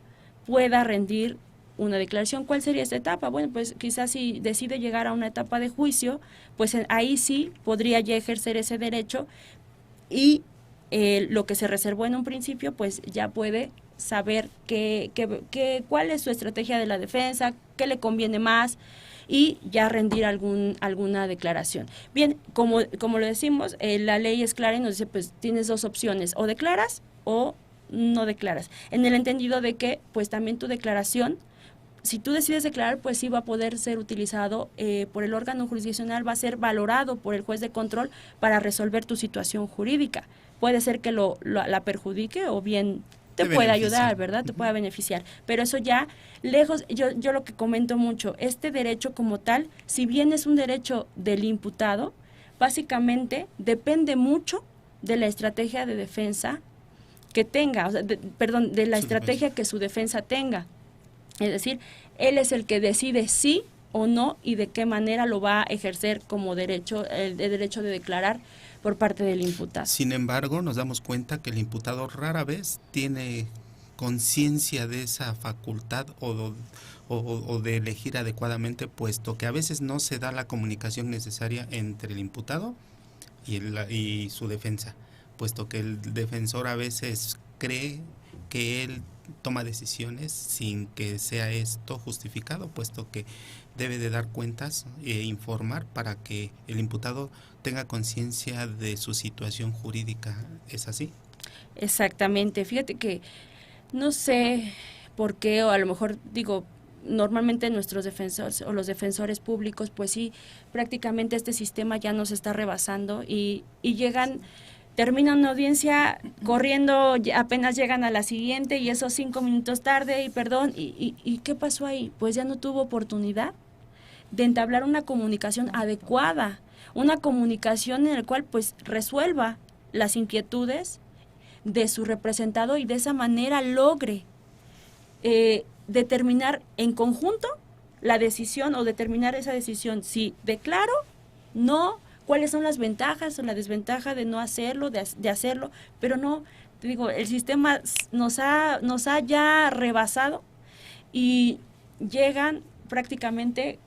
pueda rendir una declaración. ¿Cuál sería esta etapa? Bueno, pues quizás si decide llegar a una etapa de juicio, pues ahí sí podría ya ejercer ese derecho y lo que se reservó en un principio, pues ya puede saber cuál es su estrategia de la defensa, qué le conviene más y ya rendir alguna declaración. Bien, como lo decimos, la ley es clara y nos dice, pues tienes dos opciones, o declaras o no declaras, en el entendido de que pues también tu declaración, si tú decides declarar, pues sí va a poder ser utilizado por el órgano jurisdiccional, va a ser valorado por el juez de control para resolver tu situación jurídica. Puede ser que la perjudique o bien te pueda ayudar, ¿verdad? Te pueda beneficiar. Pero eso ya lejos, yo lo que comento mucho, este derecho como tal, si bien es un derecho del imputado, básicamente depende mucho de la estrategia de defensa que tenga, o sea, de la estrategia que su defensa tenga. Es decir, él es el que decide sí o no y de qué manera lo va a ejercer como derecho, el derecho de declarar por parte del imputado. Sin embargo, nos damos cuenta que el imputado rara vez tiene conciencia de esa facultad o de elegir adecuadamente, puesto que a veces no se da la comunicación necesaria entre el imputado y su defensa, puesto que el defensor a veces cree que él toma decisiones sin que sea esto justificado, puesto que debe de dar cuentas e informar para que el imputado tenga conciencia de su situación jurídica. ¿Es así? Exactamente. Fíjate que no sé por qué, o a lo mejor digo, normalmente nuestros defensores o los defensores públicos, pues sí, prácticamente este sistema ya nos está rebasando y terminan una audiencia corriendo, apenas llegan a la siguiente y esos 5 minutos tarde y perdón, ¿y qué pasó ahí? Pues ya no tuvo oportunidad de entablar una comunicación adecuada, una comunicación en la cual pues resuelva las inquietudes de su representado y de esa manera logre determinar en conjunto la decisión o determinar esa decisión, si declaro, no, cuáles son las ventajas o la desventaja de no hacerlo, de hacerlo, pero no, te digo, el sistema nos ha ya rebasado y llegan prácticamente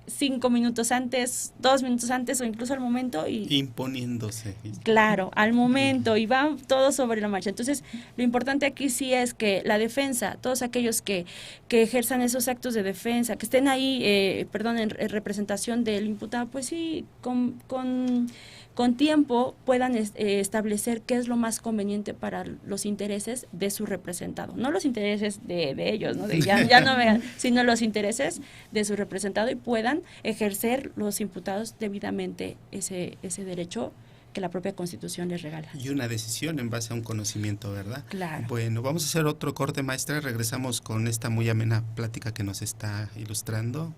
5 minutos antes, 2 minutos antes o incluso al momento y imponiéndose. Claro, al momento y van todos sobre la marcha. Entonces, lo importante aquí sí es que la defensa, todos aquellos que ejerzan esos actos de defensa, que estén ahí, en representación del imputado, pues sí, con tiempo puedan establecer qué es lo más conveniente para los intereses de su representado, no los intereses de ellos, ¿no? Ya no vean, sino los intereses de su representado y puedan ejercer los imputados debidamente ese derecho que la propia Constitución les regala. Y una decisión en base a un conocimiento, ¿verdad? Claro. Bueno, vamos a hacer otro corte, maestra. Regresamos con esta muy amena plática que nos está ilustrando.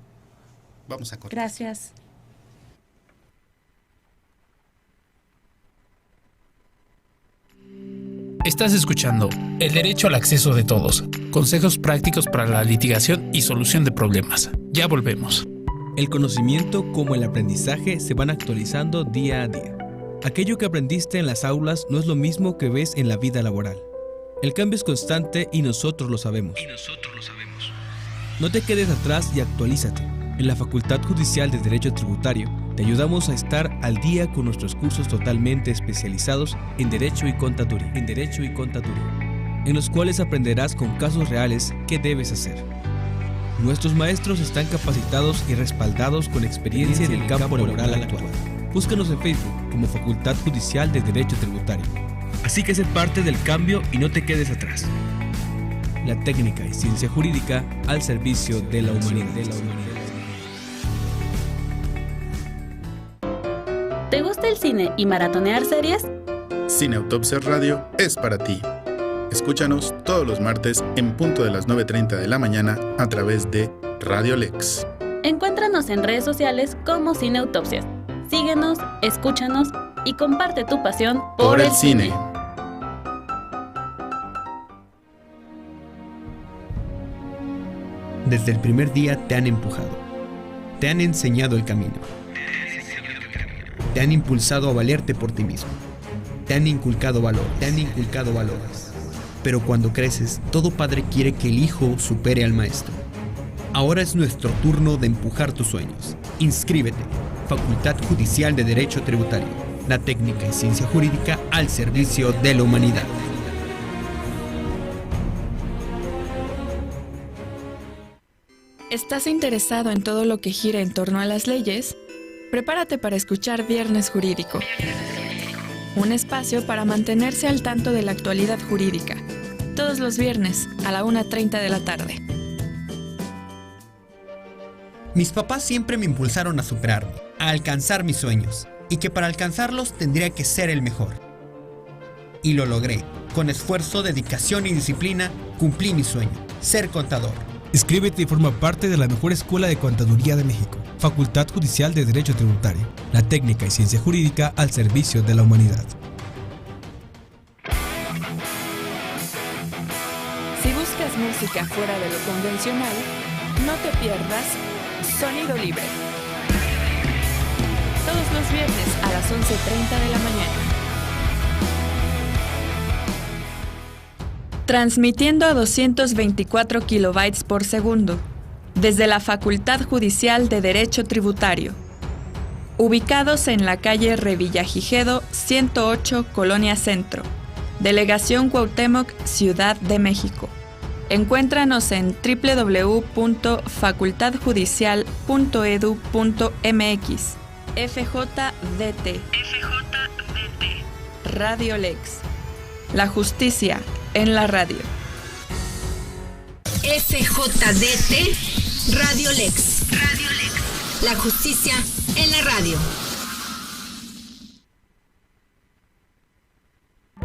Vamos a cortar. Gracias. Estás escuchando El Derecho al Acceso de Todos. Consejos prácticos para la litigación y solución de problemas. Ya volvemos. El conocimiento como el aprendizaje se van actualizando día a día. Aquello que aprendiste en las aulas no es lo mismo que ves en la vida laboral. El cambio es constante y nosotros lo sabemos. No te quedes atrás y actualízate. En la Facultad Judicial de Derecho Tributario te ayudamos a estar al día con nuestros cursos totalmente especializados en Derecho y Contaduría, en los cuales aprenderás con casos reales qué debes hacer. Nuestros maestros están capacitados y respaldados con experiencia en el campo laboral actual. Búscanos en Facebook como Facultad Judicial de Derecho Tributario. Así que sé parte del cambio y no te quedes atrás. La técnica y ciencia jurídica al servicio de la humanidad. ¿Te gusta el cine y maratonear series? Cineautopsias Radio es para ti. Escúchanos todos los martes en punto de las 9:30 de la mañana a través de Radio Lex. Encuéntranos en redes sociales como Cineautopsias. Síguenos, escúchanos y comparte tu pasión por el cine. Desde el primer día te han empujado, te han enseñado el camino, te han impulsado a valerte por ti mismo, te han inculcado valores. Pero cuando creces, todo padre quiere que el hijo supere al maestro. Ahora es nuestro turno de empujar tus sueños. Inscríbete. Facultad Judicial de Derecho Tributario. La técnica y ciencia jurídica al servicio de la humanidad. ¿Estás interesado en todo lo que gira en torno a las leyes? Prepárate para escuchar Viernes Jurídico. Un espacio para mantenerse al tanto de la actualidad jurídica. Todos los viernes a la 1:30 de la tarde. Mis papás siempre me impulsaron a superarme, a alcanzar mis sueños, y que para alcanzarlos tendría que ser el mejor. Y lo logré. Con esfuerzo, dedicación y disciplina, cumplí mi sueño, ser contador. Inscríbete y forma parte de la mejor escuela de contaduría de México. Facultad Judicial de Derecho Tributario. La técnica y ciencia jurídica al servicio de la humanidad. Si buscas música fuera de lo convencional, no te pierdas Sonido Libre. Todos los viernes a las 11:30 de la mañana. Transmitiendo a 224 kilobytes por segundo, desde la Facultad Judicial de Derecho Tributario. Ubicados en la calle Revillagigedo 108, Colonia Centro, Delegación Cuauhtémoc, Ciudad de México. Encuéntranos en www.facultadjudicial.edu.mx. FJDT. Radio Lex. La justicia en la radio. FJDT Radio Lex. La justicia en la radio.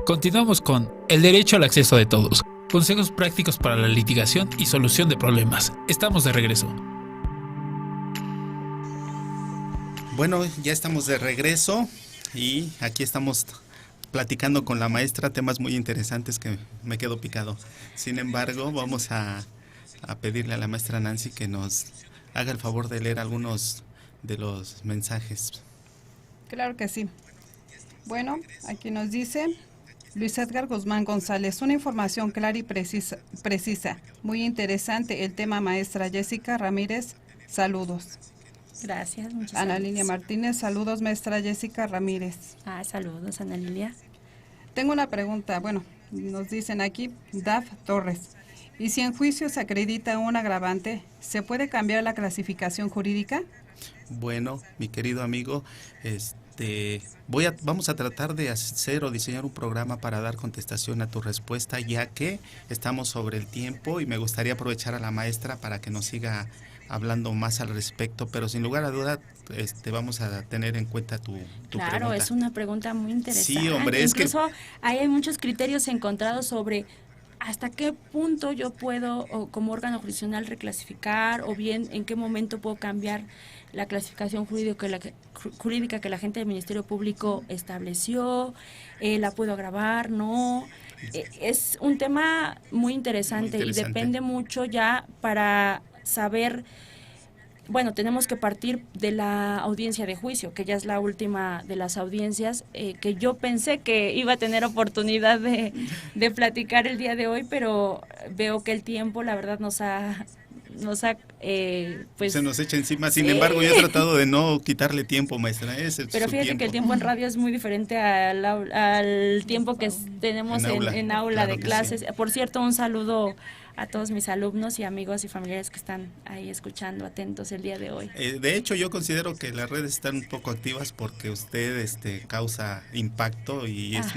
Continuamos con El Derecho al Acceso de Todos. Consejos prácticos para la litigación y solución de problemas. Estamos de regreso. Bueno, ya estamos de regreso y aquí estamos platicando con la maestra temas muy interesantes que me quedo picado. Sin embargo, vamos a pedirle a la maestra Nancy que nos haga el favor de leer algunos de los mensajes. Claro que sí. Bueno, aquí nos dice Luis Edgar Guzmán González, una información clara y precisa. Muy interesante el tema, maestra Jessica Ramírez. Saludos. Gracias, muchas Ana gracias. Lilia Martínez, saludos, maestra Jessica Ramírez. Saludos, Ana Lilia. Tengo una pregunta, bueno, nos dicen aquí, Daf Torres. ¿Y si en juicio se acredita un agravante, se puede cambiar la clasificación jurídica? Bueno, mi querido amigo, vamos a tratar de hacer o diseñar un programa para dar contestación a tu respuesta, ya que estamos sobre el tiempo y me gustaría aprovechar a la maestra para que nos siga hablando más al respecto, pero sin lugar a duda vamos a tener en cuenta tu Claro, pregunta. es una pregunta muy interesante. Sí, hombre, es que incluso hay muchos criterios encontrados sobre hasta qué punto yo puedo, o como órgano jurisdiccional, reclasificar, o bien en qué momento puedo cambiar la clasificación jurídica que la gente del Ministerio Público estableció, la puedo agravar, no. Es un tema muy interesante y depende mucho ya para saber. Bueno, tenemos que partir de la audiencia de juicio, que ya es la última de las audiencias, que yo pensé que iba a tener oportunidad de platicar el día de hoy, pero veo que el tiempo, la verdad, nos ha pues... Se nos echa encima. Sin embargo, yo he tratado de no quitarle tiempo, maestra. Pero fíjate que el tiempo en radio es muy diferente al tiempo que tenemos en aula de clases. Sí. Por cierto, un saludo a todos mis alumnos y amigos y familiares que están ahí escuchando, atentos el día de hoy. De hecho, yo considero que las redes están un poco activas porque usted causa impacto y es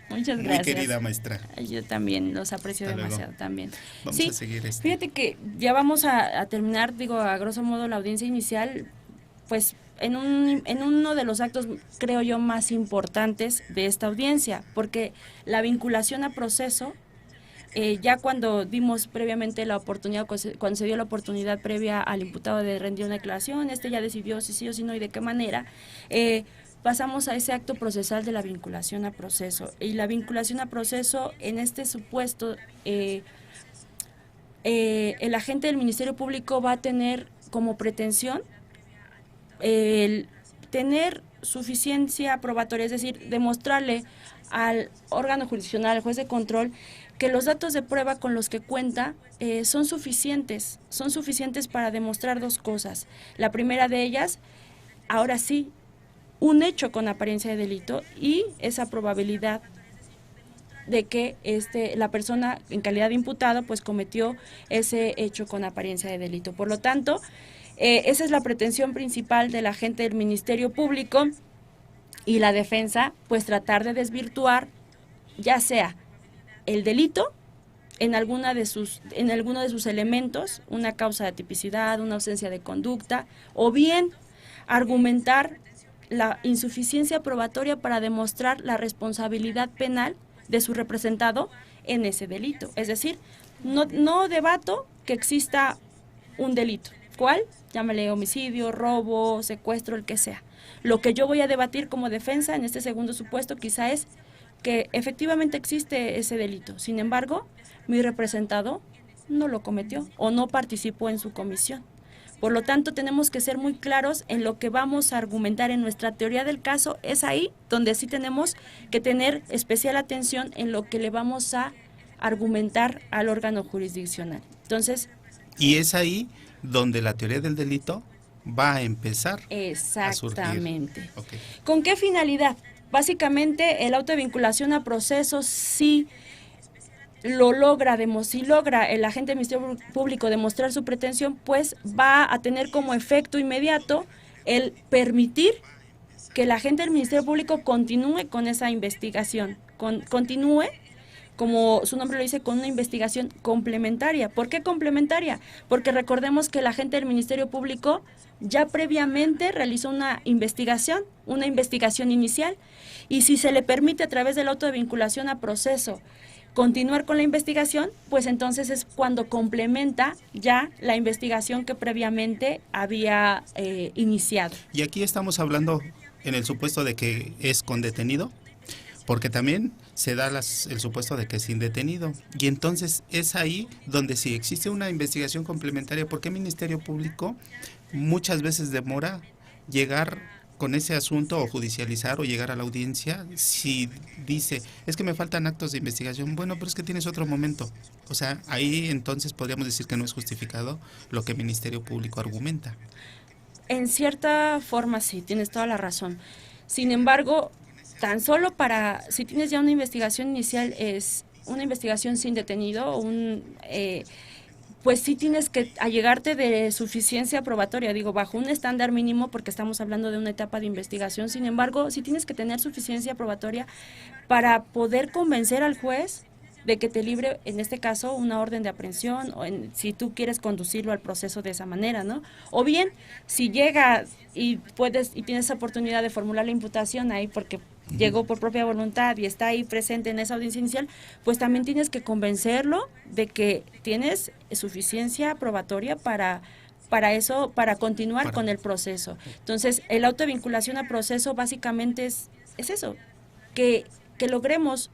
Muchas gracias. Muy querida maestra. Yo también los aprecio demasiado también. Vamos a seguir Fíjate que ya vamos a terminar, a grosso modo la audiencia inicial, pues en uno de los actos, creo yo, más importantes de esta audiencia, porque la vinculación a proceso, ya cuando dimos previamente la oportunidad, cuando se dio la oportunidad previa al imputado de rendir una declaración, ya decidió si sí o si no y de qué manera, pasamos a ese acto procesal de la vinculación a proceso. Y la vinculación a proceso, en este supuesto, el agente del Ministerio Público va a tener como pretensión el tener suficiencia probatoria, es decir, demostrarle al órgano jurisdiccional, al juez de control, que los datos de prueba con los que cuenta son suficientes para demostrar dos cosas. La primera de ellas, ahora sí, un hecho con apariencia de delito y esa probabilidad de que la persona en calidad de imputado pues cometió ese hecho con apariencia de delito. Por lo tanto, esa es la pretensión principal del agente del Ministerio Público y la defensa, pues tratar de desvirtuar ya sea el delito en alguno de sus elementos, una causa de tipicidad, una ausencia de conducta, o bien argumentar la insuficiencia probatoria para demostrar la responsabilidad penal de su representado en ese delito. Es decir, no debato que exista un delito. ¿Cuál? Llámale homicidio, robo, secuestro, el que sea. Lo que yo voy a debatir como defensa en este segundo supuesto quizá es que efectivamente existe ese delito. Sin embargo, mi representado no lo cometió o no participó en su comisión. Por lo tanto, tenemos que ser muy claros en lo que vamos a argumentar en nuestra teoría del caso. Es ahí donde sí tenemos que tener especial atención en lo que le vamos a argumentar al órgano jurisdiccional. Entonces, y es ahí donde la teoría del delito va a empezar exactamente. A surgir. Okay. ¿Con qué finalidad? Básicamente, el auto de vinculación a procesos, si logra el agente del Ministerio Público demostrar su pretensión, pues va a tener como efecto inmediato el permitir que el agente del Ministerio Público continúe con esa investigación, continúe, como su nombre lo dice, con una investigación complementaria. ¿Por qué complementaria? Porque recordemos que el agente del Ministerio Público ya previamente realizó una investigación inicial, y si se le permite a través del auto de vinculación a proceso continuar con la investigación, pues entonces es cuando complementa ya la investigación que previamente había iniciado. Y aquí estamos hablando en el supuesto de que es con detenido, porque también se da el supuesto de que es indetenido. Y entonces es ahí donde si existe una investigación complementaria, ¿por qué el Ministerio Público muchas veces demora llegar con ese asunto o judicializar o llegar a la audiencia si dice, es que me faltan actos de investigación? Bueno, pero es que tienes otro momento. O sea, ahí entonces podríamos decir que no es justificado lo que el Ministerio Público argumenta. En cierta forma sí, tienes toda la razón. Sin embargo, tan solo si tienes ya una investigación inicial, es una investigación sin detenido, pues sí tienes que allegarte de suficiencia probatoria, bajo un estándar mínimo, porque estamos hablando de una etapa de investigación. Sin embargo, sí tienes que tener suficiencia probatoria para poder convencer al juez de que te libre, en este caso, una orden de aprehensión, o si tú quieres conducirlo al proceso de esa manera, ¿no? O bien, si llega y tienes esa oportunidad de formular la imputación ahí porque llegó por propia voluntad y está ahí presente en esa audiencia inicial, pues también tienes que convencerlo de que tienes suficiencia probatoria para continuar con el proceso. Entonces, el auto de vinculación a proceso básicamente es eso, que logremos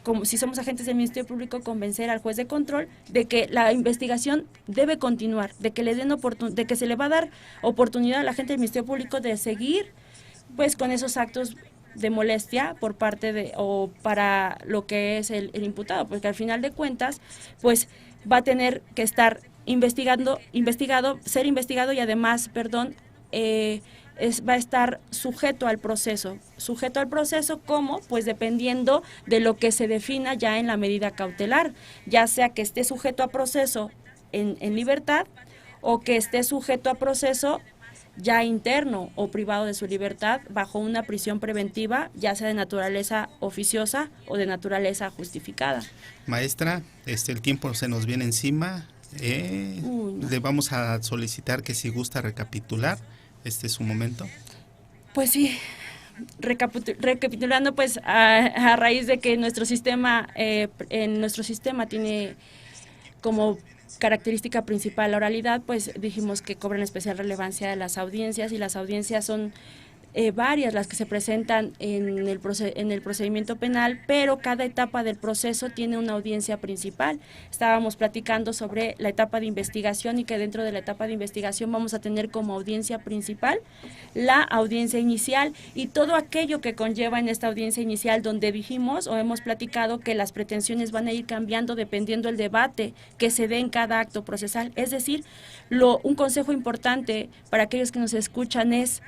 como si somos agentes del Ministerio Público, convencer al juez de control de que la investigación debe continuar, de que de que se le va a dar oportunidad a la gente del Ministerio Público de seguir pues con esos actos de molestia por parte o para lo que es el imputado, porque al final de cuentas pues va a tener que estar ser investigado y además, va a estar sujeto al proceso. ¿Sujeto al proceso cómo? Pues dependiendo de lo que se defina ya en la medida cautelar, ya sea que esté sujeto a proceso en libertad o que esté sujeto a proceso ya interno o privado de su libertad bajo una prisión preventiva, ya sea de naturaleza oficiosa o de naturaleza justificada. Maestra, el tiempo se nos viene encima. Le vamos a solicitar que si gusta recapitular, este es su momento. Pues sí, recapitulando, pues a raíz de que nuestro sistema tiene como característica principal la oralidad, pues dijimos que cobran especial relevancia las audiencias, y las audiencias son varias las que se presentan en el procedimiento penal, pero cada etapa del proceso tiene una audiencia principal. Estábamos platicando sobre la etapa de investigación y que dentro de la etapa de investigación vamos a tener como audiencia principal la audiencia inicial y todo aquello que conlleva en esta audiencia inicial, donde dijimos o hemos platicado que las pretensiones van a ir cambiando dependiendo del debate que se dé en cada acto procesal. Es decir, un consejo importante para aquellos que nos escuchan es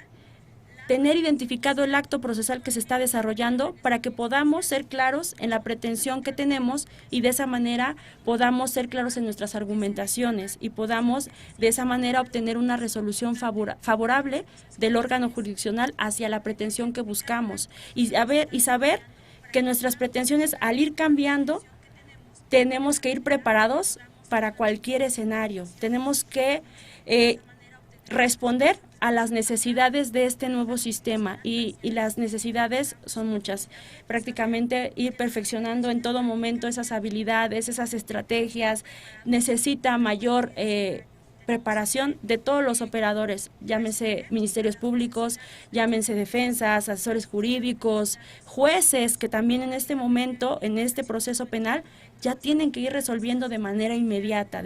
tener identificado el acto procesal que se está desarrollando para que podamos ser claros en la pretensión que tenemos y de esa manera podamos ser claros en nuestras argumentaciones y podamos de esa manera obtener una resolución favorable del órgano jurisdiccional hacia la pretensión que buscamos y saber que nuestras pretensiones, al ir cambiando, tenemos que ir preparados para cualquier escenario. Tenemos que responder a las necesidades de este nuevo sistema y las necesidades son muchas. Prácticamente ir perfeccionando en todo momento esas habilidades, esas estrategias, necesita mayor preparación de todos los operadores, llámense ministerios públicos, llámense defensas, asesores jurídicos, jueces que también en este momento, en este proceso penal, ya tienen que ir resolviendo de manera inmediata.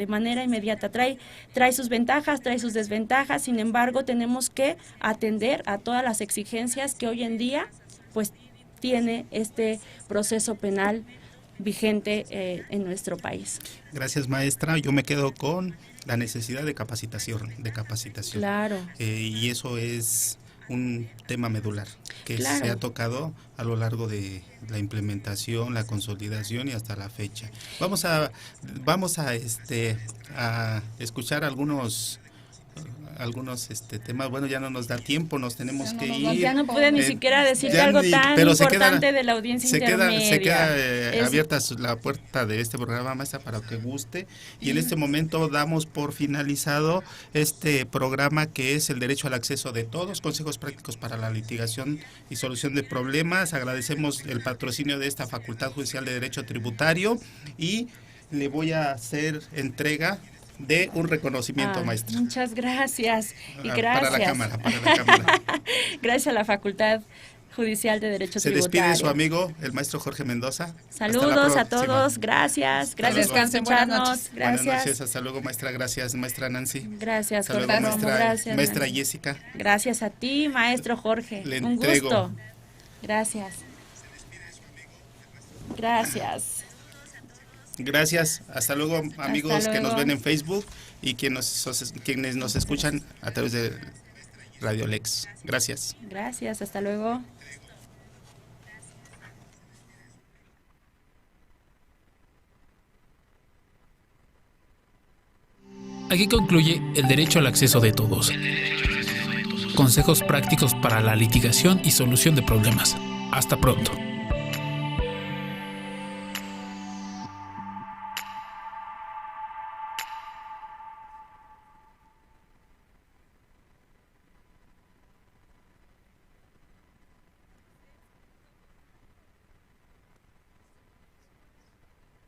Trae sus ventajas, trae sus desventajas, sin embargo tenemos que atender a todas las exigencias que hoy en día pues tiene este proceso penal vigente en nuestro país. Gracias, maestra. Yo me quedo con la necesidad de capacitación. Claro. Y eso es un tema medular que claro. Se ha tocado a lo largo de la implementación, la consolidación y hasta la fecha. Vamos a escuchar algunos temas. Bueno, ya no nos da tiempo, nos tenemos que ir. Ya no pude ni siquiera decirte algo tan importante de la audiencia intermedia. Se queda abierta la puerta de este programa, maestra, para que guste. Y en este momento damos por finalizado este programa que es el derecho al acceso de todos, consejos prácticos para la litigación y solución de problemas. Agradecemos el patrocinio de esta Facultad Judicial de Derecho Tributario y le voy a hacer entrega de un reconocimiento, maestra. Muchas gracias. Y gracias. Para la cámara. Gracias a la Facultad Judicial de Derecho Tributario. Se despide su amigo, el maestro Jorge Mendoza. Saludos a todos. Gracias por escucharnos. Buenas noches. Hasta luego, maestra. Gracias, maestra Nancy. Gracias, Jorge. Gracias, maestra Jessica. Gracias a ti, maestro Jorge. Un gusto. Gracias. Gracias, hasta luego, amigos que nos ven en Facebook y quienes nos escuchan a través de Radio Lex. Gracias. Gracias, hasta luego. Aquí concluye el derecho al acceso de todos. Consejos prácticos para la litigación y solución de problemas. Hasta pronto.